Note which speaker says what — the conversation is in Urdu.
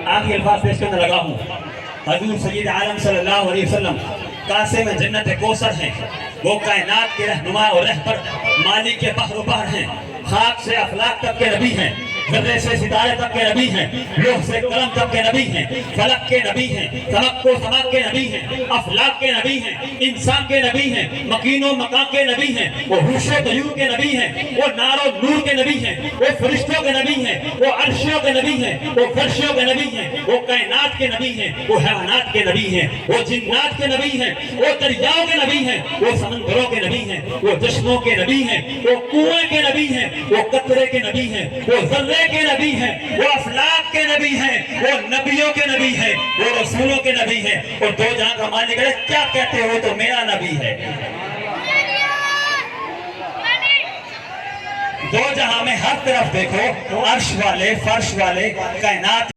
Speaker 1: آخری الفاظ پیش کرنے لگا ہوں. حضور سید عالم صلی اللہ علیہ وسلم قاسم جنت کوثر ہیں. وہ کائنات کے رہنما اور رہبر، مالک کے بحر و بحر ہیں. خاک سے افلاک تک کے نبی ہیں، ذرے سے ستارے تک کے نبی ہیں، لوح سے قلم تک کے نبی ہیں، فلک کے نبی ہیں، سمک و سماک کے نبی ہیں، افلاک کے نبی ہیں، انسان کے نبی ہیں، مکین و مکان کے نبی ہیں، وہ ہوش و طیور کے نبی ہیں، وہ نار و نور کے نبی ہیں، وہ فرشتوں کے نبی ہیں، وہ عرشوں کے نبی ہیں، وہ فرشوں کے نبی ہیں، وہ کائنات کے نبی ہیں، وہ حیوانات کے نبی ہیں، وہ جنات کے نبی ہیں، وہ دریاؤں کے نبی ہیں، وہ سمندروں کے نبی ہیں، وہ چشموں کے نبی ہیں، وہ کنویں کے نبی ہیں، وہ قطرے کے نبی ہیں، وہ ذرے کے نبی ہیں، وہ افلاک کے نبی ہیں، وہ نبیوں کے نبی ہیں، وہ رسولوں کے نبی ہیں. اور دو جہاں کا مالک ہے، کیا کہتے ہو تو میرا نبی ہے. دو جہاں میں ہر طرف دیکھو، عرش والے، فرش والے، کائنات